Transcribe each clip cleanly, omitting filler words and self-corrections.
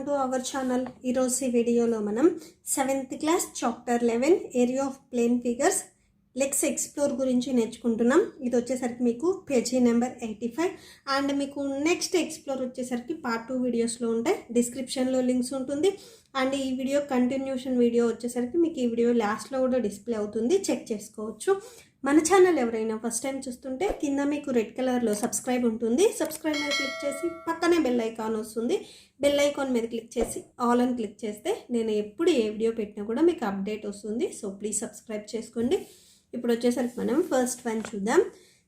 Welcome to our channel. ఈరోజు ఈ వీడియోలో మనం 7th class chapter 11 area of plane figures let's explore గురించి నేర్చుకుంటున్నాం. ఇది వచ్చేసరికి మీకు పేజీ నెంబర్ 85 అండ్ మీకు నెక్స్ట్ ఎక్స్ప్లోర్ వచ్చేసరికి పార్ట్ 2 వీడియోస్లో ఉంటాయి. డిస్క్రిప్షన్లో లింక్స్ ఉంటుంది అండ్ ఈ వీడియో కంటిన్యూషన్ వీడియో వచ్చేసరికి మీకు ఈ వీడియో లాస్ట్లో కూడా డిస్ప్లే అవుతుంది, చెక్ చేసుకోవచ్చు. మన ఛానల్ ఎవరైనా ఫస్ట్ టైం చూస్తుంటే కింద మీకు రెడ్ కలర్లో సబ్స్క్రైబ్ ఉంటుంది, సబ్స్క్రైబ్ మీద క్లిక్ చేసి పక్కనే బెల్ ఐకాన్ వస్తుంది, బెల్ ఐకాన్ మీద క్లిక్ చేసి ఆల్ అని క్లిక్ చేస్తే నేను ఎప్పుడు ఏ వీడియో పెట్టినా కూడా మీకు అప్డేట్ వస్తుంది. సో ప్లీజ్ సబ్స్క్రైబ్ చేసుకోండి. ఇప్పుడు వచ్చేసరికి మనం ఫస్ట్ వన్ చూద్దాం.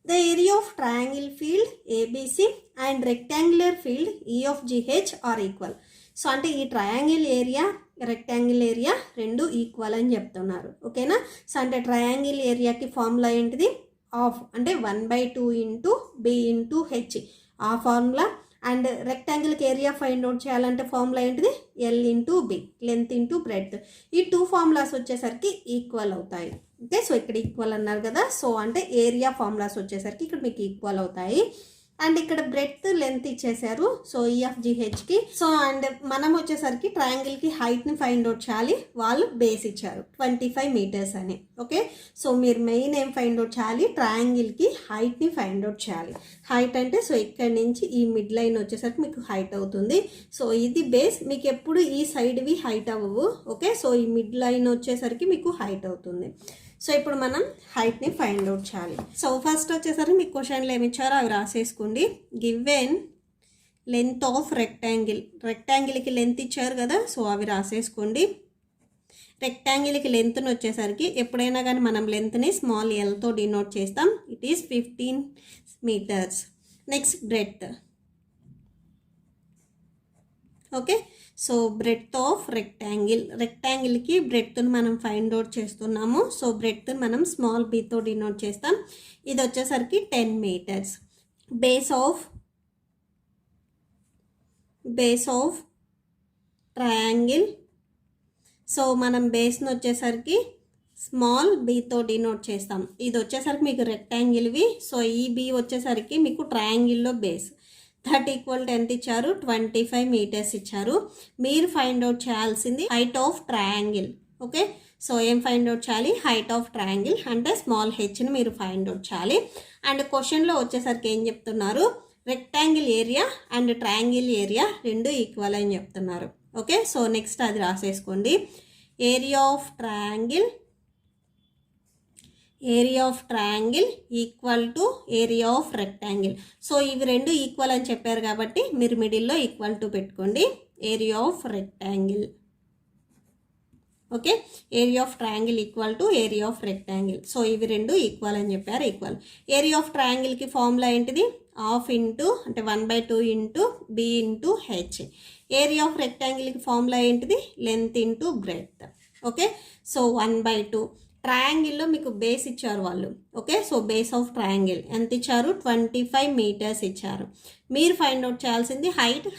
The area of triangle field ABC and rectangular field E F GH are equal. So అంటే ఈ ట్రయాంగిల్ ఏరియా రెక్టాంగిల్ ఏరియా రెండు ఈక్వల్ అని చెప్తున్నారు, ఓకేనా. సో అంటే ట్రయాంగిల్ ఏరియాకి ఫార్ములా ఏంటిది, ఆఫ్ అంటే 1/2 ఇంటూ బి ఇంటూ హెచ్ ఆ ఫార్ములా. అండ్ రెక్టాంగిల్కి ఏరియా ఫైండ్ అవుట్ చేయాలంటే ఫార్ములా ఏంటిది, L into B, length into breadth. ఈ టూ ఫార్ములాస్ వచ్చేసరికి ఈక్వల్ అవుతాయి, ఓకే. సో ఇక్కడ ఈక్వల్ అన్నారు కదా, సో అంటే ఏరియా ఫార్ములాస్ వచ్చేసరికి ఇక్కడ మీకు ఈక్వల్ అవుతాయి. అండ్ ఇక్కడ బ్రెడ్త్ లెంత్ ఇచ్చేసారు, సో ఈ ఆఫ్ జిహెచ్కి. సో అండ్ మనం వచ్చేసరికి ట్రయాంగిల్కి హైట్ని ఫైండ్ అవుట్ చేయాలి, వాళ్ళు బేస్ ఇచ్చారు 25 మీటర్స్ అని, ఓకే. సో మీరు మెయిన్ ఏం ఫైండ్ అవుట్ చేయాలి, ట్రయాంగిల్కి హైట్ని ఫైండ్ అవుట్ చేయాలి. హైట్ అంటే సో ఇక్కడ నుంచి ఈ మిడ్ లైన్ వచ్చేసరికి మీకు హైట్ అవుతుంది. సో ఇది బేస్, మీకు ఎప్పుడు ఈ సైడ్వి హైట్ అవ్వవు, ఓకే. సో ఈ మిడ్ లైన్ వచ్చేసరికి మీకు హైట్ అవుతుంది. సో ఇప్పుడు మనం హైట్ని ఫైండ్ అవుట్ చేయాలి. సో ఫస్ట్ వచ్చేసరికి మీకు క్వశ్చన్లు ఏమి ఇచ్చారో అవి రాసేసుకోండి. గివెన్ లెంత్ ఆఫ్ రెక్టాంగిల్కి లెంత్ ఇచ్చారు కదా, సో అవి రాసేసుకోండి. రెక్టాంగిల్కి లెంత్ని వచ్చేసరికి ఎప్పుడైనా కానీ మనం లెంత్ని స్మాల్ ఎల్తో డినోట్ చేస్తాం. It is 15 meters. Next breadth, okay. So breadth of రెక్టాంగిల్కి బ్రెడ్త్ని మనం ఫైండ్ అవుట్ చేస్తున్నాము. సో బ్రెడ్త్ని మనం స్మాల్ బీతో డినోట్ చేస్తాం. ఇది వచ్చేసరికి 10 meters. Base of triangle, so మనం బేస్ని వచ్చేసరికి స్మాల్ బీతో డినోట్ చేస్తాం. ఇది వచ్చేసరికి మీకు రెక్టాంగిల్వి, సో ఈ బీ వచ్చేసరికి మీకు ట్రయాంగిల్లో బేస్. దట్ ఈక్వల్ టు ఎంత ఇచ్చారు, 25 మీటర్స్ ఇచ్చారు. మీరు ఫైండ్ అవుట్ చేయాల్సింది height of triangle, okay. So ఏం ఫైండ్ అవుట్ చేయాలి, హైట్ ఆఫ్ ట్రయాంగిల్ అంటే స్మాల్ హెచ్ని మీరు ఫైండ్ అవుట్ చేయాలి. అండ్ క్వశ్చన్లో వచ్చేసరికి ఏం చెప్తున్నారు, rectangle area and triangle area రెండు ఈక్వల్ అని చెప్తున్నారు, ఓకే. సో నెక్స్ట్ అది రాసేసుకోండి. Area of triangle equal to area of rectangle. So ఇవి రెండు ఈక్వల్ అని చెప్పారు కాబట్టి మీరు మిడిల్లో ఈక్వల్ టు పెట్టుకోండి. Area of rectangle, okay. Area of triangle equal to area of rectangle. So ఇవి రెండు ఈక్వల్ అని చెప్పారు, ఈక్వల్. ఏరియా ఆఫ్ ట్రయాంగిల్కి ఫార్ములా ఏంటిది, హాఫ్ ఇంటూ అంటే 1/2 into B into H. Area of రెక్టాంగిల్కి ఫార్ములా ఏంటిది, length into breadth, okay. So 1/2. ట్రయాంగిల్లో మీకు బేస్ ఇచ్చారు వాళ్ళు, okay. So base of triangle ఎంత ఇచ్చారు, 25 మీటర్స్ ఇచ్చారు. మీరు ఫైండ్ అవుట్ చేయాల్సింది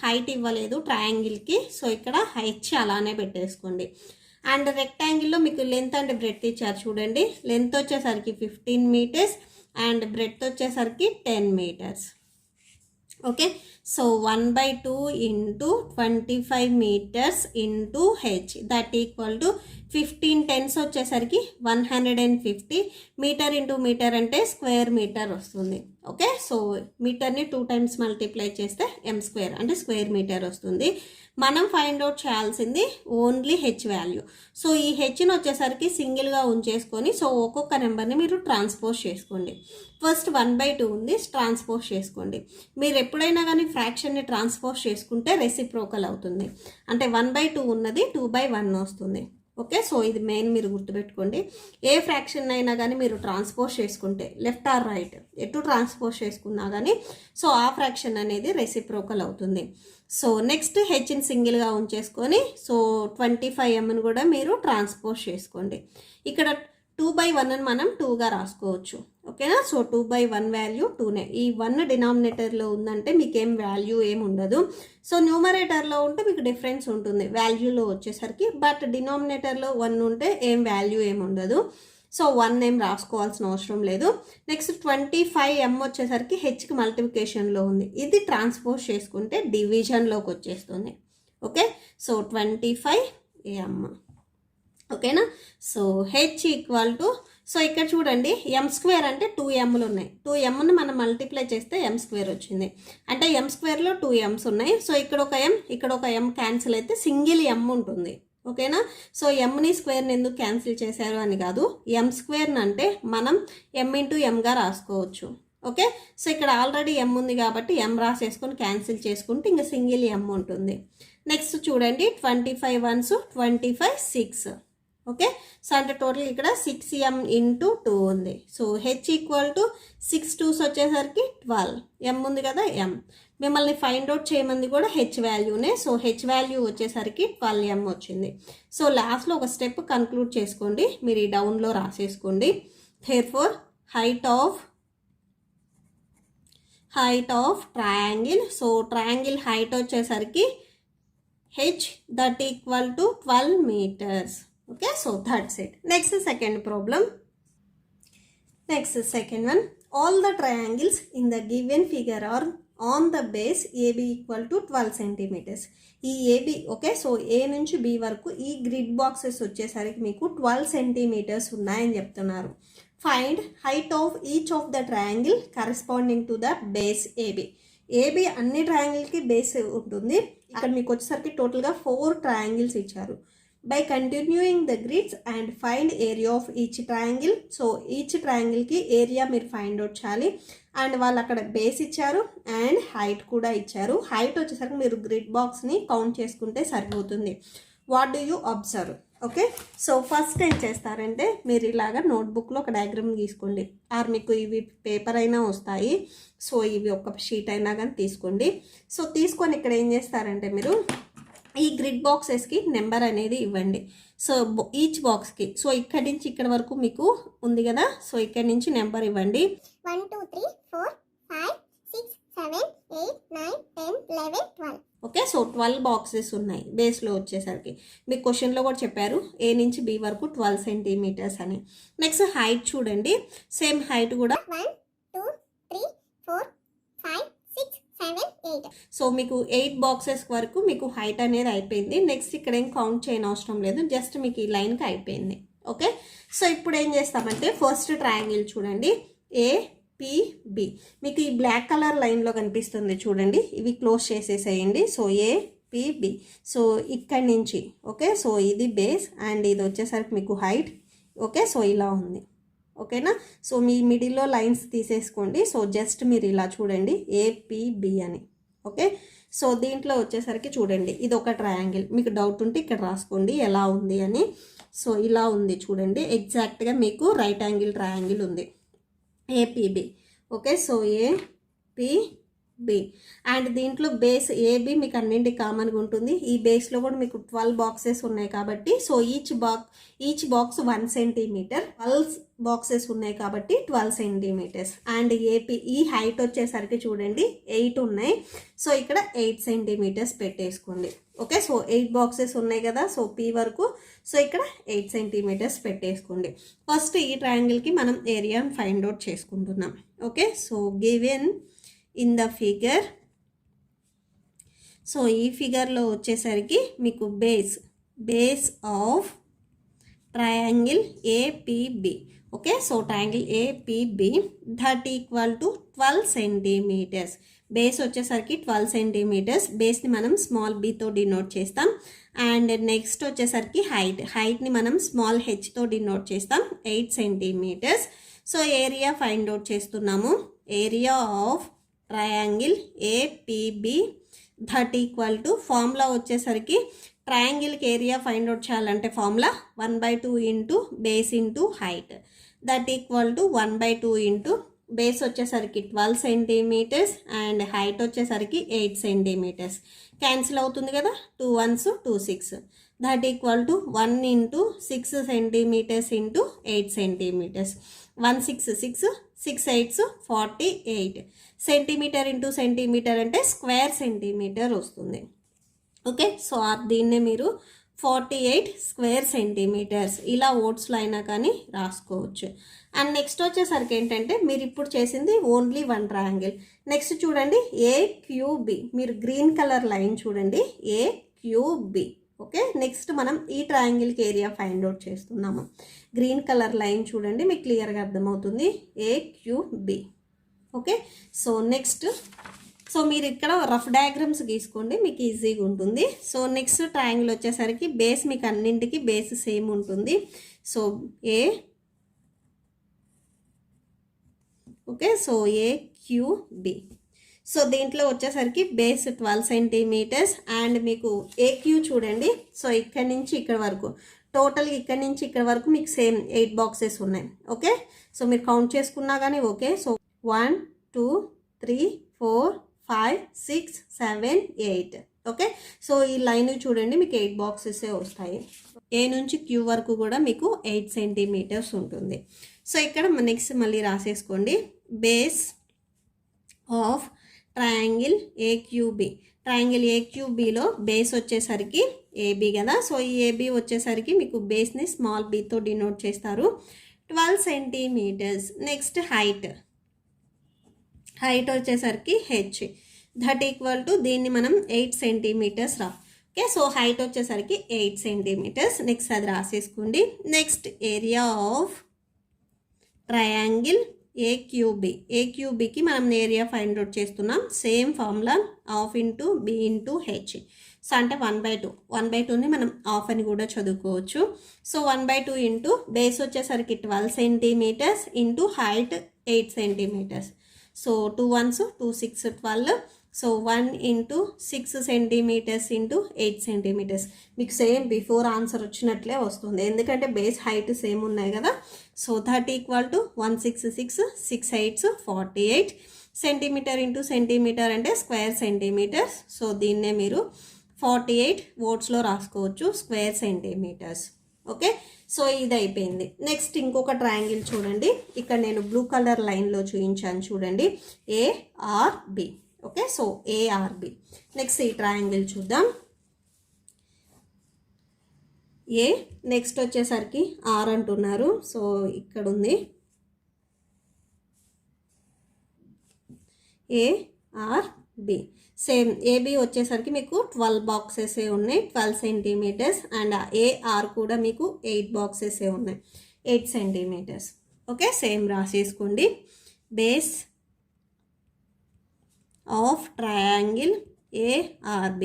హైట్ ఇవ్వలేదు ట్రయాంగిల్కి, సో ఇక్కడ హైట్ అలానే పెట్టేసుకోండి. అండ్ రెక్టాంగిల్లో మీకు లెంత్ అండ్ బ్రెడ్త్ ఇచ్చారు చూడండి. లెంత్ వచ్చేసరికి 15 మీటర్స్ అండ్ బ్రెడ్త్ వచ్చేసరికి 10 meters, okay. So 1/2 into 25 meters into H that equal to 15 10s వచ్చేసరికి 150 మీటర్ ఇంటూ మీటర్ అంటే స్క్వేర్ మీటర్ వస్తుంది, ఓకే. సో మీటర్ని 2 times మల్టిప్లై చేస్తే m² అంటే స్క్వేర్ మీటర్ వస్తుంది. మనం ఫైండ్ అవుట్ చేయాల్సింది ఓన్లీ హెచ్ వాల్యూ. సో ఈ హెచ్ని వచ్చేసరికి సింగిల్గా ఉంచేసుకొని సో ఒక్కొక్క నెంబర్ని మీరు ట్రాన్స్పోజ్ చేసుకోండి. ఫస్ట్ 1/2 ఉంది, ట్రాన్స్పోజ్ చేసుకోండి. మీరు ఎప్పుడైనా కానీ ఫ్రాక్షన్ని ట్రాన్స్పోజ్ చేసుకుంటే రెసిప్రోకల్ అవుతుంది, అంటే 1/2 ఉన్నది 2/1 వస్తుంది, ఓకే. సో ఇది మెయిన్ మీరు గుర్తుపెట్టుకోండి. ఏ ఫ్రాక్షన్ అయినా కానీ మీరు ట్రాన్స్పోజ్ చేసుకుంటే లెఫ్ట్ ఆర్ రైట్ ఎటు ట్రాన్స్పోజ్ చేసుకున్నా కానీ సో ఆ ఫ్రాక్షన్ అనేది రెసిప్రోకల్ అవుతుంది. సో నెక్స్ట్ హెచ్ని సింగిల్గా ఉంచేసుకొని సో 25mని కూడా మీరు ట్రాన్స్పోజ్ చేసుకోండి. ఇక్కడ 2/1 అని మనం 2గా రాసుకోవచ్చు, ఓకేనా. సో 2/1 వాల్యూ 2నే. ఈ 1 డినామినేటర్లో ఉందంటే మీకు ఏం వాల్యూ ఏమి ఉండదు. సో న్యూమరేటర్లో ఉంటే మీకు డిఫరెన్స్ ఉంటుంది వాల్యూలో వచ్చేసరికి, బట్ డినామినేటర్లో 1 ఉంటే ఏం వాల్యూ ఏమి ఉండదు. సో 1 ఏం రాసుకోవాల్సిన అవసరం లేదు. నెక్స్ట్ 25m వచ్చేసరికి హెచ్కి మల్టిప్లికేషన్లో ఉంది, ఇది ట్రాన్స్పోజ్ చేసుకుంటే డివిజన్లోకి వచ్చేస్తుంది, ఓకే. So 25m. ఓకేనా. So H equal to, so ఇక్కడ చూడండి ఎం స్క్వేర్ అంటే 2mలు ఉన్నాయి. 2mని మనం మల్టిప్లై చేస్తే ఎం స్క్వేర్ వచ్చింది. అంటే ఎం స్క్వేర్లో 2m's ఉన్నాయి. సో ఇక్కడ ఒక ఎం, ఇక్కడ ఒక ఎం క్యాన్సిల్ అయితే సింగిల్ ఎం ఉంటుంది. ఓకేనా. సో ఎంని స్క్వేర్ని ఎందుకు క్యాన్సిల్ చేశారు అని కాదు, ఎం స్క్వేర్ని అంటే మనం ఎం ఇంటూ ఎంగా రాసుకోవచ్చు. ఓకే. సో ఇక్కడ ఆల్రెడీ ఎం ఉంది కాబట్టి ఎం రాసేసుకొని క్యాన్సిల్ చేసుకుంటే ఇంకా సింగిల్ ఎం ఉంటుంది. నెక్స్ట్ చూడండి 25 1s 25 6. ఓకే. సో అంటే టోటల్ ఇక్కడ 6m ఇంటూ 2 ఉంది. So H equal to 6 2s వచ్చేసరికి 12, ఎం ఉంది కదా ఎం. మిమ్మల్ని ఫైండ్ అవుట్ చేయమంది కూడా హెచ్ వాల్యూనే. సో హెచ్ వాల్యూ వచ్చేసరికి 12m వచ్చింది. సో లాస్ట్లో ఒక స్టెప్ కన్క్లూడ్ చేసుకోండి, మీరు ఈ డౌన్లో రాసేసుకోండి. therefore height of triangle, so triangle height వచ్చేసరికి H that equal to 12 meters. Okay, so that's it. Next second problem. Next second one. All the triangles in the given figure are on the base AB equal to 12 centimeters. ఈ AB, okay. So ఏ నుంచి B వరకు ఈ grid boxes వచ్చేసరికి మీకు 12 centimeters ఉన్నాయని చెప్తున్నారు. Find height of each of the triangle corresponding to the base AB. AB అన్ని ట్రయాంగిల్కి base ఉంటుంది. ఇక్కడ మీకు వచ్చేసరికి టోటల్గా 4 ట్రయాంగిల్స్ ఇచ్చారు. By continuing the grids and find area of each triangle. So each ట్రయాంగిల్కి ఏరియా మీరు ఫైండ్ అవుట్ చేయాలి. అండ్ వాళ్ళు అక్కడ బేస్ ఇచ్చారు అండ్ హైట్ కూడా ఇచ్చారు. హైట్ వచ్చేసరికి మీరు గ్రిడ్ బాక్స్ని కౌంట్ చేసుకుంటే సరిపోతుంది. What do you observe? Okay. So first ఏం చేస్తారంటే మీరు ఇలాగా నోట్బుక్లో ఒక డయాగ్రామ్ గీసుకోండి, ఆర్ మీకు ఇవి పేపర్ అయినా వస్తాయి. సో ఇవి ఒక షీట్ అయినా కానీ తీసుకోండి. సో తీసుకొని ఇక్కడ ఏం చేస్తారంటే మీరు ఈ గ్రిడ్ బాక్సెస్కి నెంబర్ అనేది ఇవ్వండి. సో ఈచ్ బాక్స్కి, సో ఇక్కడి నుంచి ఇక్కడ వరకు మీకు ఉంది కదా, సో ఇక్కడి నుంచి నెంబర్ ఇవ్వండి. 1 2 3 4 5 6 7 8 9 10 11 12. ఓకే. సో 12 బాక్సెస్ ఉన్నాయి బేస్లో వచ్చేసరికి. మీకు క్వశ్చన్లో కూడా చెప్పారు ఏ నుంచి బి వరకు 12 centimeters అని. నెక్స్ట్ హైట్ చూడండి, సేమ్ హైట్ కూడా 1 2 3 4 5 6 7 8. సో మీకు 8 బాక్సెస్ వరకు మీకు హైట్ అనేది అయిపోయింది. నెక్స్ట్ ఇక్కడ ఏం కౌంట్ చేయని అవసరం లేదు, జస్ట్ మీకు ఈ లైన్కి అయిపోయింది. ఓకే. సో ఇప్పుడు ఏం చేస్తామంటే ఫస్ట్ ట్రయాంగిల్ చూడండి APB. మీకు ఈ బ్లాక్ కలర్ లైన్లో కనిపిస్తుంది చూడండి, ఇవి క్లోజ్ చేసేసేయండి. So APB. సో ఇక్కడి నుంచి, ఓకే. సో ఇది బేస్ అండ్ ఇది వచ్చేసరికి మీకు హైట్. ఓకే. సో ఇలా ఉంది. ఓకేనా. సో మీ మిడిల్లో లైన్స్ తీసేసుకోండి. సో జస్ట్ మీరు ఇలా చూడండి APB అని. ఓకే. సో దీంట్లో వచ్చేసరికి చూడండి ఇది ఒక ట్రయాంగిల్. మీకు డౌట్ ఉంటే ఇక్కడ రాసుకోండి ఎలా ఉంది అని. సో ఇలా ఉంది చూడండి, ఎగ్జాక్ట్గా మీకు రైట్ యాంగిల్ ట్రయాంగిల్ ఉంది APB. Okay. So APB and దీంట్లో బేస్ AB మీకు అన్నింటికి కామన్గా ఉంటుంది. ఈ బేస్లో కూడా మీకు 12 బాక్సెస్ ఉన్నాయి కాబట్టి so each box 1 centimeter. 12 boxes ఉన్నాయి కాబట్టి 12 centimeters. అండ్ AP ఈ హైట్ వచ్చేసరికి చూడండి 8 ఉన్నాయి. సో ఇక్కడ 8 centimeters పెట్టేసుకోండి. ఓకే. సో 8 బాక్సెస్ ఉన్నాయి కదా, సో P వరకు. సో ఇక్కడ 8 centimeters పెట్టేసుకోండి. ఫస్ట్ ఈ ట్రయాంగిల్కి మనం ఏరియాని ఫైండ్ అవుట్ చేసుకుంటున్నాం. Okay. So given in the figure, so ఈ ఫిగర్లో వచ్చేసరికి మీకు base of triangle APB. Okay. So triangle APB that equal to 12 centimeters. Base వచ్చేసరికి 12 centimeters. బేస్ని మనం స్మాల్ bతో డినోట్ చేస్తాం. అండ్ నెక్స్ట్ వచ్చేసరికి హైట్ని మనం స్మాల్ hతో డినోట్ చేస్తాం, 8 centimeters. So area find out చేస్తున్నాము. Area of triangle APB that equal to, formula వచ్చేసరికి ట్రయాంగిల్కి ఏరియా ఫైండ్ అవుట్ చేయాలంటే formula 1/2 into base into height that equal to 1/2 into base వచ్చేసరికి 12 centimeters అండ్ హైట్ వచ్చేసరికి 8 centimeters. Cancel అవుతుంది కదా, 2 1s 2 6 that equal to 1 into 6 centimeters into 8 centimeters. 1 6 6 6 8s 48 centimeter into centimeter అంటే square centimeter వస్తుంది. Okay. So దీన్నే మీరు 48 square centimeters ఇలా ఓట్స్లో అయినా కానీ రాసుకోవచ్చు. అండ్ నెక్స్ట్ వచ్చేసరికి ఏంటంటే మీరు ఇప్పుడు చేసింది ఓన్లీ 1 ట్రయాంగిల్. నెక్స్ట్ చూడండి AQB, మీరు గ్రీన్ కలర్ లైన్ చూడండి, AQB AQB. ఓకే, నెక్స్ట్ మనం ఈ ట్రయాంగిల్కి ఏరియా ఫైండ్ అవుట్ చేస్తున్నాము. గ్రీన్ కలర్ లైన్ చూడండి, మీకు క్లియర్గా అర్థమవుతుంది, AQB. Okay, so next, so మీరు ఇక్కడ రఫ్ డయాగ్రామ్స్ గీసుకోండి, మీకు ఈజీగా ఉంటుంది. సో నెక్స్ట్ ట్రయాంగిల్ వచ్చేసరికి బేస్ మీకు అన్నింటికి బేస్ సేమ్ ఉంటుంది. So okay, so AQB. So దీంట్లో వచ్చేసరికి బేస్ 12 సెంటీమీటర్స్ అండ్ మీకు AQ చూడండి. సో ఇక్కడ నుంచి ఇక్కడ వరకు టోటల్గా ఇక్కడ నుంచి ఇక్కడ వరకు మీకు సేమ్ 8 బాక్సెస్ ఉన్నాయి. ఓకే, సో మీరు కౌంట్ చేసుకున్నా కానీ ఓకే. సో 1 2 3 4 5 6 7 8. ఓకే, సో ఈ లైన్ చూడండి, మీకు 8 బాక్సెసే వస్తాయి. A నుంచి Q వరకు కూడా మీకు 8 సెంటీమీటర్స్ ఉంటుంది. సో ఇక్కడ నెక్స్ట్ మళ్ళీ రాసేసుకోండి, base of triangle AQB. Triangle AQBలో బేస్ వచ్చేసరికి AB కదా. సో ఈ AB వచ్చేసరికి మీకు బేస్ని స్మాల్ bతో డినోట్ చేస్తారు, 12 సెంటీమీటర్స్. నెక్స్ట్ హైట్ వచ్చేసరికి H, దట్ ఈక్వల్ టు దీన్ని మనం 8 సెంటీమీటర్స్ రా. ఓకే, సో హైట్ వచ్చేసరికి 8 సెంటీమీటర్స్. నెక్స్ట్ అది రాసేసుకోండి. నెక్స్ట్ ఏరియా ఆఫ్ ట్రయాంగిల్ AQBకి మనం ఏరియా ఫైండ్ అవుట్ చేస్తున్నాం. Same formula, half into B into H. So అంటే 1/2ని మనం హాఫ్ అని కూడా చదువుకోవచ్చు. సో 1/2 ఇంటూ బేస్ వచ్చేసరికి 12 centimeters into height 8 centimeters. So 2 1s 2 6 12. So 1 into 6 centimeters into 8 centimeters. మీకు సేమ్ బిఫోర్ ఆన్సర్ వచ్చినట్లే వస్తుంది, ఎందుకంటే బేస్ హైట్ సేమ్ ఉన్నాయి కదా. So that equal to 166 6 8s 48 centimeter into centimeter అంటే స్క్వేర్ సెంటీమీటర్స్. సో దీన్నే మీరు 48 వర్డ్స్లో రాసుకోవచ్చు, స్క్వేర్ సెంటీమీటర్స్. ఓకే, సో ఇది అయిపోయింది. నెక్స్ట్ ఇంకొక ట్రయాంగిల్ చూడండి, ఇక్కడ నేను బ్లూ కలర్ లైన్లో చూపించాను చూడండి, ARB. Okay, so ARB. Next ఈ ట్రయాంగిల్ చూద్దాం. నెక్స్ట్ వచ్చేసరికి R అంటున్నారు. సో ఇక్కడ ఉంది ARB. సేమ్ AB వచ్చేసరికి మీకు 12 బాక్సెస్ ఉన్నాయి, 12 సెంటీమీటర్స్. అండ్ AR కూడా మీకు 8 బాక్సెస్ ఉన్నాయి, 8 సెంటీమీటర్స్. ఓకే, సేమ్ రాసేసుకోండి, base of triangle ARB.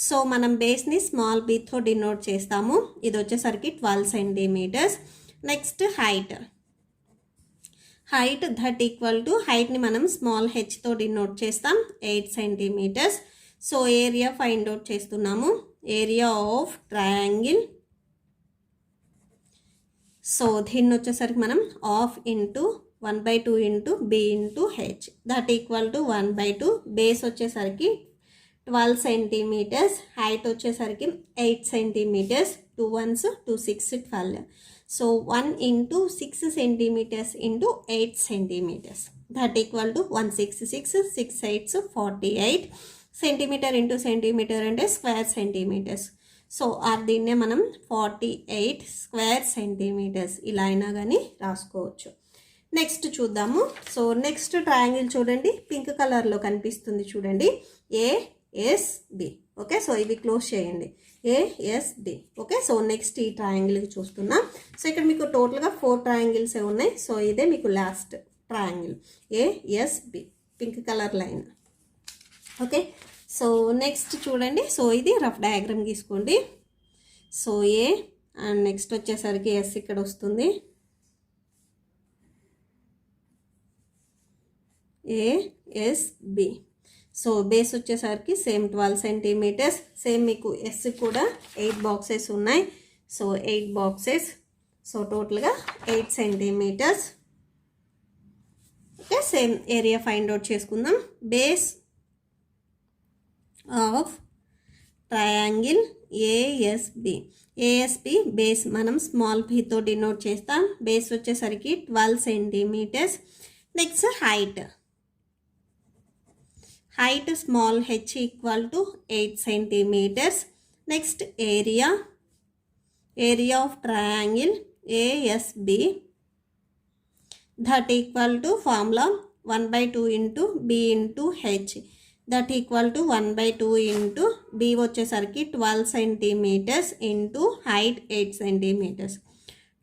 So మనం బేస్ని స్మాల్ bతో డినోట్ చేస్తాము, ఇది వచ్చేసరికి 12 centimeters. Next height that equal to హైట్ని మనం స్మాల్ hతో డినోట్ చేస్తాం, 8 centimeters. So area find out చేస్తున్నాము, ఏరియా ఆఫ్ ట్రయాంగిల్. సో దీన్ని వచ్చేసరికి మనం half into 1/2 into B into H that equal to 1/2. Base వచ్చేసరికి 12 సెంటీమీటర్స్, హైట్ వచ్చేసరికి 8 centimeters. 2 1s 2 6 12. So 1 into 6 centimeters into 8 centimeters that equal to 166 6 8s 48 centimeter into centimeter అంటే square centimeters. So దీన్నే మనం 48 square centimetres ఇలా అయినా కానీ రాసుకోవచ్చు. Next చూద్దాము. సో నెక్స్ట్ ట్రయాంగిల్ చూడండి, పింక్ కలర్లో కనిపిస్తుంది చూడండి, ASB. ఓకే, సో ఇవి క్లోజ్ చేయండి, ASB. ఓకే, సో నెక్స్ట్ ఈ ట్రయాంగిల్కి చూస్తున్నాం. సో ఇక్కడ మీకు టోటల్గా 4 ట్రయాంగిల్స్ ఉన్నాయి. సో ఇదే మీకు last triangle ASB, pink colour line. Okay, so next చూడండి, సో ఇది రఫ్ డయాగ్రామ్ గీసుకోండి. సో A అండ్ నెక్స్ట్ వచ్చేసరికి S ఇక్కడ వస్తుంది, ASB. సో బేస్ వచ్చేసరికి సేమ్ 12 సెంటీమీటర్స్. సేమ్ మీకు S కూడా 8 బాక్సెస్ ఉన్నాయి. సో 8 బాక్సెస్, సో టోటల్గా 8 centimeters. Okay, same area find out చేసుకుందాం. Base of triangle ASB base మనం స్మాల్ bతో డినోట్ చేస్తాం, బేస్ వచ్చేసరికి 12 centimeters. Next height small h equal to 8 centimeters. Next area of triangle ASB that equal to formula 1/2 into B into H. That equal to 1/2 into B వచ్చేసరికి 12 centimeters into height 8 centimeters.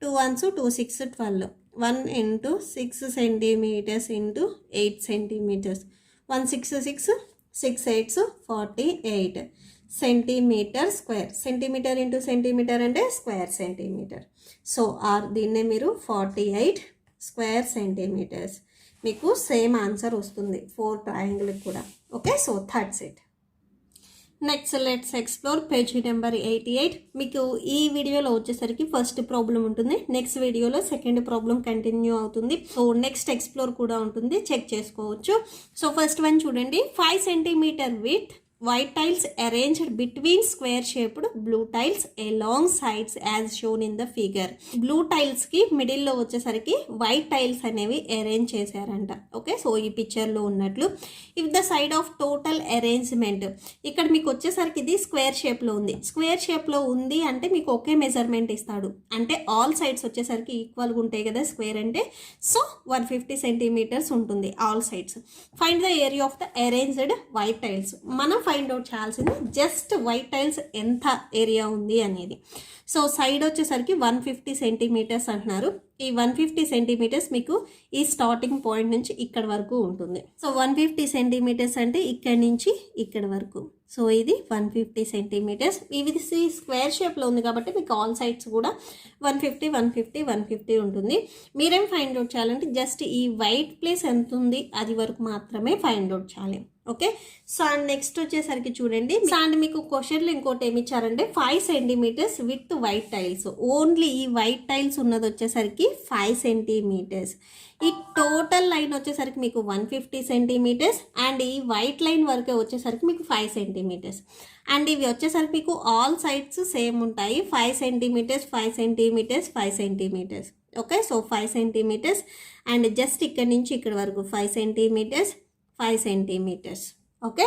2 1s 2 6 12. 1 into 6 centimeters into 8 centimeters. 1 6 6 6 8 48 centimeter square. Centimeter into centimeter అంటే square centimeter. So దీన్నే మీరు 48 square centimeters. మీకు same answer వస్తుంది 4 triangle కూడా. Okay, so that's it. Next let's explore page number 88. మీకు ఈ వీడియోలో వచ్చేసరికి ఫస్ట్ ప్రాబ్లం ఉంటుంది, నెక్స్ట్ వీడియోలో సెకండ్ ప్రాబ్లం కంటిన్యూ అవుతుంది. సో నెక్స్ట్ ఎక్స్ప్లోర్ కూడా ఉంటుంది, చెక్ చేసుకోవచ్చు. సో ఫస్ట్ వన్ చూడండి. 5 centimeter with white tiles arranged between square shaped blue tiles along sides as shown in the figure. Blue tiles కి middle లో వచ్చేసరికి white tiles అనేవి arrange చేశారంట. ఓకే, సో ఈ పిక్చర్ లో ఉన్నట్లు. If the side of total arrangement, ఇక్కడ మీకు వచ్చేసరికి ఇది స్క్వేర్ షేప్ లో ఉంది. స్క్వేర్ షేప్ లో ఉంది అంటే మీకు ఒకే మెజర్మెంట్ ఇస్తాడు, అంటే ఆల్ సైడ్స్ వచ్చేసరికి ఈక్వల్ గా ఉంటాయి కదా స్క్వేర్ అంటే. సో 150 సెంటీమీటర్స్ ఉంటుంది all sides. Find the area of the arranged white tiles. మనం ఫైండ్ అవుట్ చేయాల్సింది జస్ట్ వైట్ టైల్స్ ఎంత ఏరియా ఉంది అనేది. సో సైడ్ వచ్చేసరికి 150 సెంటీమీటర్స్ అంటున్నారు. ఈ 150 సెంటీమీటర్స్ మీకు ఈ స్టార్టింగ్ పాయింట్ నుంచి ఇక్కడ వరకు ఉంటుంది. సో 150 సెంటీమీటర్స్ అంటే ఇక్కడ నుంచి ఇక్కడ వరకు. సో ఇది 150 సెంటీమీటర్స్. ఇది స్క్వేర్ షేప్లో ఉంది కాబట్టి మీకు ఆల్ సైడ్స్ కూడా 150 150 150 ఉంటుంది. మీరేం ఫైండ్ అవుట్ చేయాలంటే జస్ట్ ఈ వైట్ ప్లేస్ ఎంత ఉంది అది వరకు మాత్రమే ఫైండ్ అవుట్ చేయాలి. ఓకే, సో అండ్ నెక్స్ట్ వచ్చేసరికి చూడండి. సో అండ్ మీకు క్వశ్చన్లో ఇంకోటి ఏమి ఇచ్చారంటే 5 centimeters with white tiles. Only ఈ వైట్ టైల్స్ ఉన్నది వచ్చేసరికి 5 సెంటీమీటర్స్. ఈ టోటల్ లైన్ వచ్చేసరికి మీకు 150 సెంటీమీటర్స్ అండ్ ఈ వైట్ లైన్ వరకే వచ్చేసరికి మీకు 5 సెంటీమీటర్స్. అండ్ ఇవి వచ్చేసరికి మీకు ఆల్ సైడ్స్ సేమ్ ఉంటాయి. 5 centimeters 5 centimeters 5 centimeters. Okay, so 5 centimeters and just ఇక్కడ నుంచి ఇక్కడ వరకు 5 centimeters 5 centimeters. Okay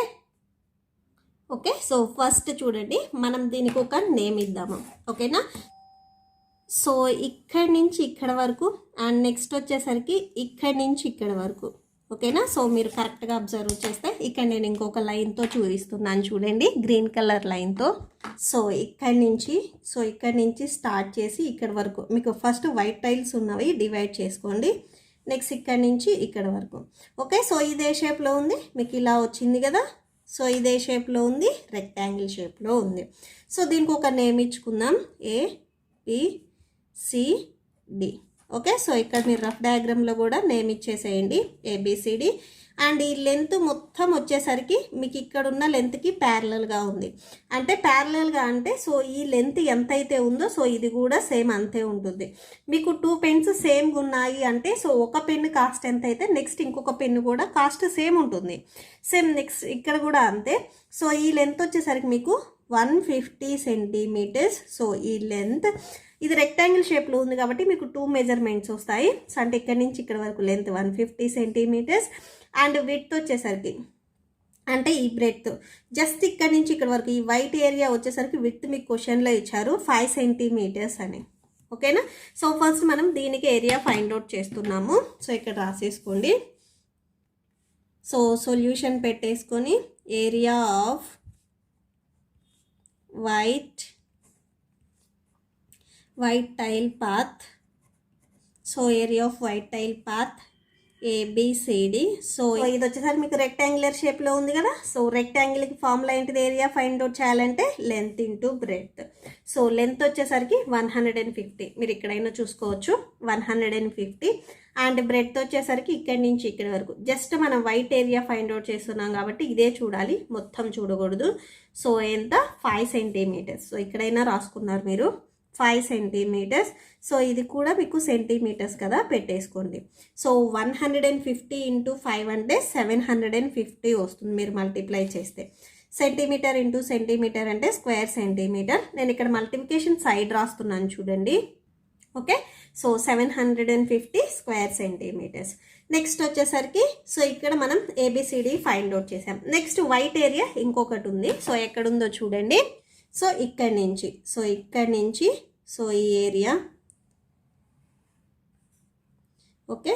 okay, so first చూడండి మనం దీనికి ఒక నేమ్ ఇద్దాము. ఓకేనా, సో ఇక్కడ నుంచి ఇక్కడ వరకు అండ్ నెక్స్ట్ వచ్చేసరికి ఇక్కడ నుంచి ఇక్కడ వరకు. ఓకేనా, సో మీరు కరెక్ట్గా అబ్జర్వ్ చేస్తే ఇక్కడ నేను ఇంకొక లైన్తో చూపిస్తున్నాను చూడండి, గ్రీన్ కలర్ లైన్తో. సో ఇక్కడ నుంచి స్టార్ట్ చేసి ఇక్కడ వరకు మీకు ఫస్ట్ వైట్ టైల్స్ ఉన్నవి డివైడ్ చేసుకోండి. నెక్స్ట్ ఇక్కడ నుంచి ఇక్కడ వరకు. ఓకే, సో ఇదే షేప్లో ఉంది, మీకు ఇలా వచ్చింది కదా. సో ఇదే షేప్లో ఉంది, రెక్టాంగిల్ షేప్లో ఉంది. సో దీనికి ఒక నేమ్ ఇచ్చుకుందాం, ABCD. ఓకే, సో ఇక్కడ మీరు రఫ్ డయాగ్రామ్లో కూడా నేమ్ ఇచ్చేసేయండి ABCD. అండ్ ఈ లెంత్ మొత్తం వచ్చేసరికి మీకు ఇక్కడ ఉన్న లెంత్కి ప్యారలల్గా ఉంది. అంటే ప్యారలల్గా అంటే సో ఈ లెంత్ ఎంత అయితే ఉందో సో ఇది కూడా సేమ్ అంతే ఉంటుంది. మీకు 2 పెన్స్ సేమ్గా ఉన్నాయి అంటే సో ఒక పెన్ కాస్ట్ ఎంత అయితే నెక్స్ట్ ఇంకొక పెన్ కూడా కాస్ట్ సేమ్ ఉంటుంది. సేమ్ నెక్స్ట్ ఇక్కడ కూడా అంతే. సో ఈ లెంత్ వచ్చేసరికి మీకు 150 సెంటీమీటర్స్. సో ఈ లెంత్ ఇది రెక్టాంగిల్ షేప్లో ఉంది కాబట్టి మీకు 2 మెజర్మెంట్స్ వస్తాయి. సో అంటే ఇక్కడ నుంచి ఇక్కడ వరకు లెంత్ 150 సెంటీమీటర్స్ అండ్ విడ్త్ వచ్చేసరికి అంటే ఈ బ్రెడ్త్ జస్ట్ ఇక్కడ నుంచి ఇక్కడ వరకు ఈ వైట్ ఏరియా వచ్చేసరికి విడ్త్ మీకు క్వశ్చన్లో ఇచ్చారు 5 సెంటీమీటర్స్ అని. ఓకేనా, సో ఫస్ట్ మనం దీనికి ఏరియా ఫైండ్ అవుట్ చేస్తున్నాము. సో ఇక్కడ రాసేసుకోండి. సో సొల్యూషన్ పెట్టేసుకొని area of white tile path. So area of white tile path ABCD. So ఇది వచ్చేసరికి మీకు రెక్టాంగులర్ షేప్లో ఉంది కదా. సో రెక్టాంగిల్కి ఫార్ములా ఏంటిది, ఏరియా ఫైండ్ అవుట్ చేయాలంటే length into breadth. So length వచ్చేసరికి 150, మీరు ఎక్కడైనా చూసుకోవచ్చు 150. అండ్ బ్రెడ్త్ వచ్చేసరికి ఇక్కడి నుంచి ఇక్కడ వరకు. జస్ట్ మనం వైట్ ఏరియా ఫైండ్ అవుట్ చేస్తున్నాం కాబట్టి ఇదే చూడాలి, మొత్తం చూడకూడదు. సో ఎంత 5 సెంటీమీటర్స్. సో ఇక్కడైనా రాసుకున్నారు మీరు 5 సెంటీమీటర్స్. సో ఇది కూడా మీకు సెంటీమీటర్స్ కదా, పెట్టేసుకోండి. సో 150 ఇంటూ 5 అంటే 750 వస్తుంది మీరు మల్టిప్లై చేస్తే. సెంటీమీటర్ ఇంటూ సెంటీమీటర్ అంటే స్క్వేర్ సెంటీమీటర్. నేను ఇక్కడ మల్టిప్లికేషన్ సైడ్ రాస్తున్నాను చూడండి. Okay, so 750 square centimeters. Next వచ్చేసరికి సో ఇక్కడ మనం ABCD ఫైండ్ అవుట్ చేసాం. నెక్స్ట్ వైట్ ఏరియా ఇంకొకటి ఉంది. సో ఎక్కడుందో చూడండి. సో ఇక్కడి నుంచి సో ఈ ఏరియా. ఓకే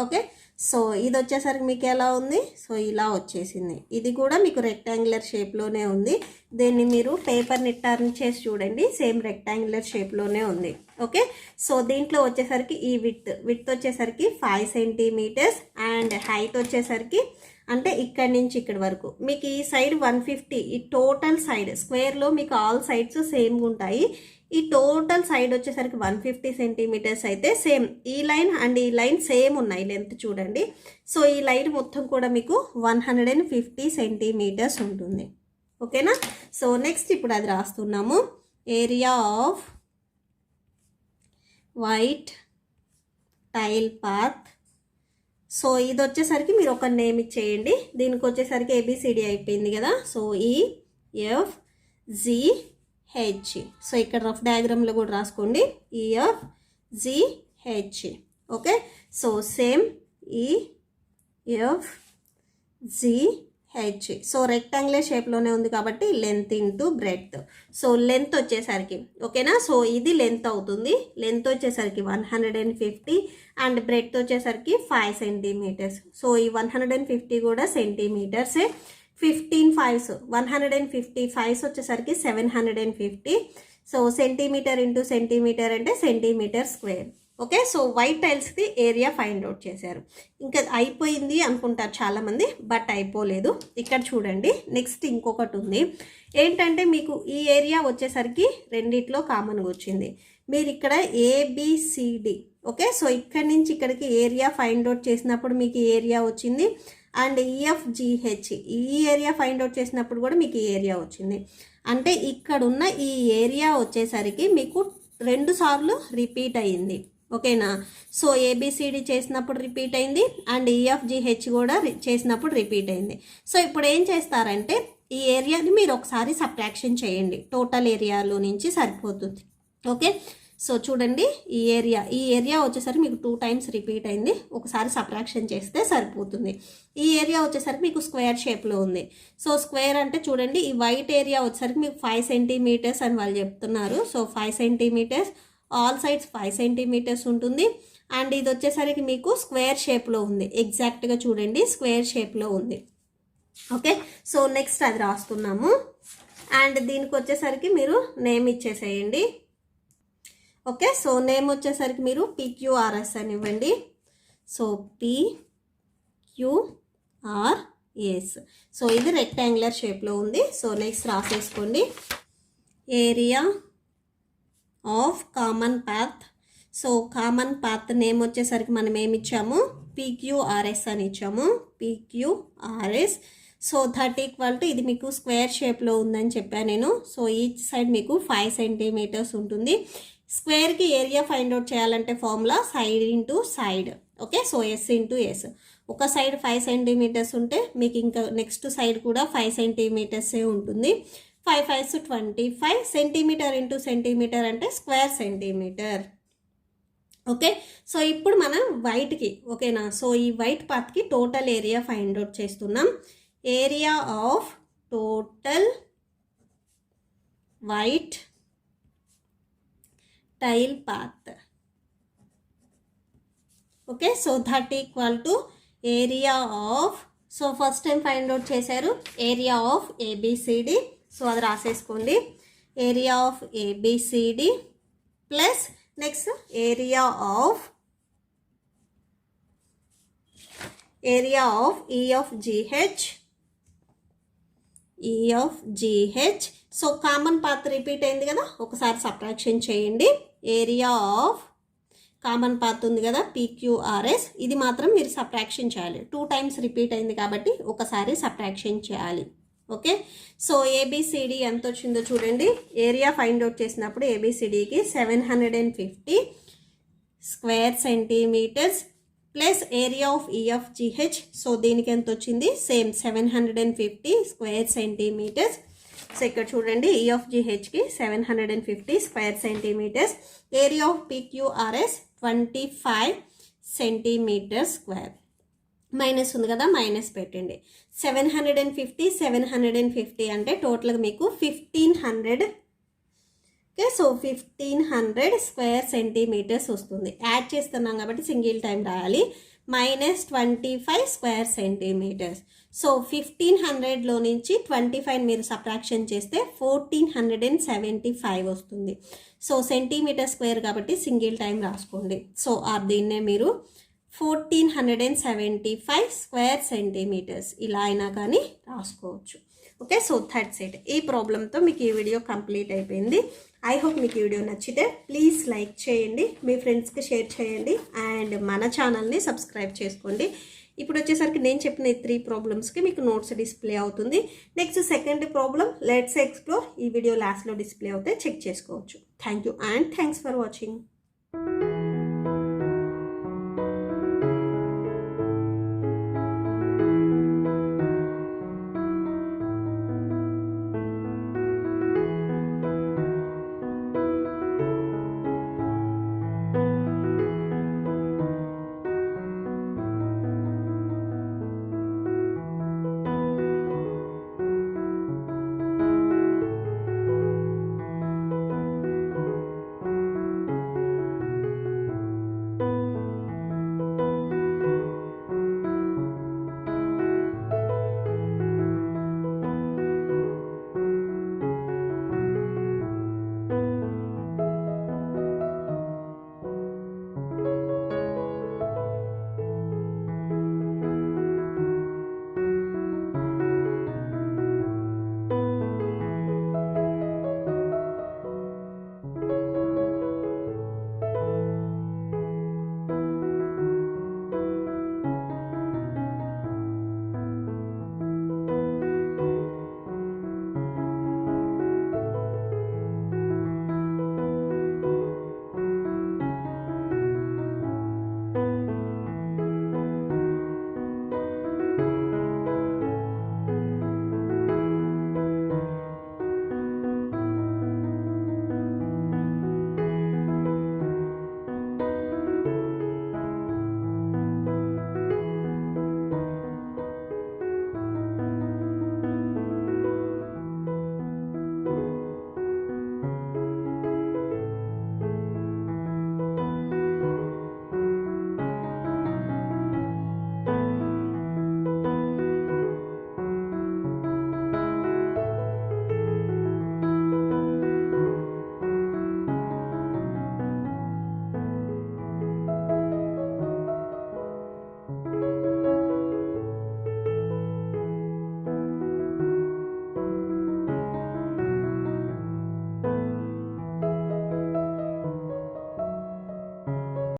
ఓకే, సో ఇది వచ్చేసరికి మీకు ఎలా ఉంది, సో ఇలా వచ్చేసింది. ఇది కూడా మీకు రెక్టాంగులర్ షేప్లోనే ఉంది. దీన్ని మీరు పేపర్ని టర్న్ చేసి చూడండి, సేమ్ రెక్టాంగులర్ షేప్లోనే ఉంది. ఓకే, సో దీంట్లో వచ్చేసరికి ఈ విడ్త్ వచ్చేసరికి 5 సెంటీమీటర్స్ అండ్ హైట్ వచ్చేసరికి అంటే ఇక్కడి నుంచి ఇక్కడి వరకు మీకు ఈ సైడ్ 150, ఈ టోటల్ సైడ్ స్క్వేర్లో మీకు ఆల్ సైడ్స్ సేమ్గా ఉంటాయి. ఈ టోటల్ సైడ్ వచ్చేసరికి 150 సెంటీమీటర్స్ అయితే సేమ్ ఈ లైన్ అండ్ ఈ లైన్ సేమ్ ఉన్నాయి లెంత్ చూడండి. సో ఈ లైన్ మొత్తం కూడా మీకు 150 సెంటీమీటర్స్ ఉంటుంది. ఓకేనా, సో నెక్స్ట్ ఇప్పుడు అది రాస్తున్నాము. Area of white tile path. So ఇది వచ్చేసరికి మీరు ఒక నేమ్ ఇచ్చేయండి. దీనికి వచ్చేసరికి ABCD అయిపోయింది కదా. So EFGH. సో ఇక్కడ రఫ్ డయాగ్రామ్లో కూడా రాసుకోండి EFGH. Okay, so same EFGH. So rectangular షేప్లోనే ఉంది కాబట్టి length into breadth. So length వచ్చేసరికి ఓకేనా, సో ఇది లెంత్ అవుతుంది. లెంత్ వచ్చేసరికి 150 అండ్ బ్రెడ్త్ వచ్చేసరికి 5 సెంటీమీటర్స్. సో ఈ 150 కూడా సెంటీమీటర్సే. 15 5s 150 5s వచ్చేసరికి 750. సో సెంటీమీటర్ ఇంటూ సెంటీమీటర్ అంటే centimeter square. Okay, so white టైల్స్ది ఏరియా ఫైండ్ అవుట్ చేశారు. ఇంకా అయిపోయింది అనుకుంటారు చాలామంది, బట్ అయిపోలేదు. ఇక్కడ చూడండి, నెక్స్ట్ ఇంకొకటి ఉంది. ఏంటంటే మీకు ఈ ఏరియా వచ్చేసరికి రెండిట్లో కామన్గా వచ్చింది. మీరు ఇక్కడ ABCD. ఓకే, సో ఇక్కడి నుంచి ఇక్కడికి ఏరియా ఫైండ్ అవుట్ చేసినప్పుడు మీకు ఏరియా వచ్చింది. అండ్ EFGH ఈ ఏరియా ఫైండ్ అవుట్ చేసినప్పుడు కూడా మీకు ఏరియా వచ్చింది. అంటే ఇక్కడున్న ఈ ఏరియా వచ్చేసరికి మీకు 2 సార్లు రిపీట్ అయ్యింది. ఓకేనా, సో ABCD చేసినప్పుడు రిపీట్ అయింది అండ్ EFGH కూడా చేసినప్పుడు రిపీట్ అయింది. సో ఇప్పుడు ఏం చేస్తారంటే ఈ ఏరియాని మీరు ఒకసారి సబ్ట్రాక్షన్ చేయండి, టోటల్ ఏరియాలో నుంచి సరిపోతుంది. ఓకే, సో చూడండి ఈ ఏరియా వచ్చేసరికి మీకు 2 times రిపీట్ అయింది. ఒకసారి సబ్ట్రాక్షన్ చేస్తే సరిపోతుంది. ఈ ఏరియా వచ్చేసరికి మీకు స్క్వేర్ షేప్లో ఉంది. సో స్క్వేర్ అంటే చూడండి ఈ వైట్ ఏరియా వచ్చేసరికి మీకు 5 సెంటీమీటర్స్ అని వాళ్ళు చెప్తున్నారు. So 5 centimeters, all sides 5 centimeters ఉంటుంది. అండ్ ఇది వచ్చేసరికి మీకు స్క్వేర్ షేప్లో ఉంది. ఎగ్జాక్ట్గా చూడండి స్క్వేర్ షేప్లో ఉంది. ఓకే, సో నెక్స్ట్ అది రాస్తున్నాము. అండ్ దీనికి వచ్చేసరికి మీరు నేమ్ ఇచ్చేసేయండి. ఓకే, సో నేమ్ వచ్చేసరికి మీరు PQRS అని ఇవ్వండి. So PQRS. సో ఇది రెక్టాంగులర్ షేప్లో ఉంది. సో నెక్స్ట్ రాసేసుకోండి. Area of common path. So common path name వచ్చేసరికి మనం ఏమి ఇచ్చాము, PQRS అని ఇచ్చాము. PQRS. So that equal to ఇది మీకు స్క్వేర్ షేప్లో ఉందని చెప్పాను నేను. సో ఈచ్ సైడ్ మీకు 5 సెంటీమీటర్స్ ఉంటుంది. స్క్వేర్కి ఏరియా ఫైండ్ అవుట్ చేయాలంటే formula side into side. Okay, so S into S. ఒక సైడ్ 5 సెంటీమీటర్స్ ఉంటే మీకు ఇంకా నెక్స్ట్ సైడ్ కూడా 5 సెంటీమీటర్సే ఉంటుంది. 5 5s 25. సెంటీమీటర్ ఇంటూ సెంటీమీటర్ అంటే స్క్వేర్ సెంటీమీటర్. ఓకే, సో ఇప్పుడు మనం వైట్కి ఓకేనా. సో ఈ వైట్ పాత్కి టోటల్ ఏరియా ఫైండ్ అవుట్ చేస్తున్నాం. Area of total white tile path. Okay, so that equal to area of, so first time find out చేశారు area of ABCD. So అది రాసేసుకోండి. Area of ABCD plus next area of EFGH. So common path repeat అయింది కదా, ఒకసారి subtraction చేయండి. Area of common path ఉంది కదా PQRS, ఇది మాత్రం మీరు సబ్ట్రాక్షన్ చేయాలి. 2 times రిపీట్ అయింది కాబట్టి ఒకసారి సబ్ట్రాక్షన్ చేయాలి. ఓకే, సో ABCD ఎంత వచ్చిందో చూడండి. ఏరియా ఫైండ్ అవుట్ చేసినప్పుడు ABCDకి 750 square centimeters plus area of EFGH. So దీనికి ఎంత వచ్చింది, సేమ్ 750 స్క్వేర్ సెంటీమీటర్స్. సో ఇక్కడ చూడండి EFGHకి 750 square centimeters. Area of PQRS 25 centimeter square. Minus ఉంది కదా, మైనస్ పెట్టండి. 750 అంటే టోటల్గా మీకు 1500. ఓకే, సో 1500 స్క్వేర్ సెంటీమీటర్స్ వస్తుంది. యాడ్ చేస్తున్నాం కాబట్టి సింగిల్ టైం రాయాలి. -25 స్క్వేర్ సెంటీమీటర్స్. సో 1500లో నుంచి 25 మీరు సబ్ట్రాక్షన్ చేస్తే 1475 వస్తుంది. సో సెంటీమీటర్ స్క్వేర్ కాబట్టి సింగిల్ టైం రాసుకోండి. సో దీన్నే మీరు 1475 స్క్వేర్ సెంటీమీటర్స్ ఇలా అయినా కానీ రాసుకోవచ్చు. Okay, so that's it. ఈ ప్రాబ్లంతో మీకు ఈ వీడియో కంప్లీట్ అయిపోయింది. ఐ హోప్ మీకు ఈ వీడియో నచ్చితే ప్లీజ్ లైక్ చేయండి, మీ ఫ్రెండ్స్కి షేర్ చేయండి అండ్ మన ఛానల్ని సబ్స్క్రైబ్ చేసుకోండి. ఇప్పుడు వచ్చేసరికి నేను చెప్పిన ఈ 3 ప్రాబ్లమ్స్కి మీకు నోట్స్ డిస్ప్లే అవుతుంది. Next second problem let's explore ఈ వీడియో లాస్ట్లో డిస్ప్లే అవుతే చెక్ చేసుకోవచ్చు. Thank you and thanks for watching.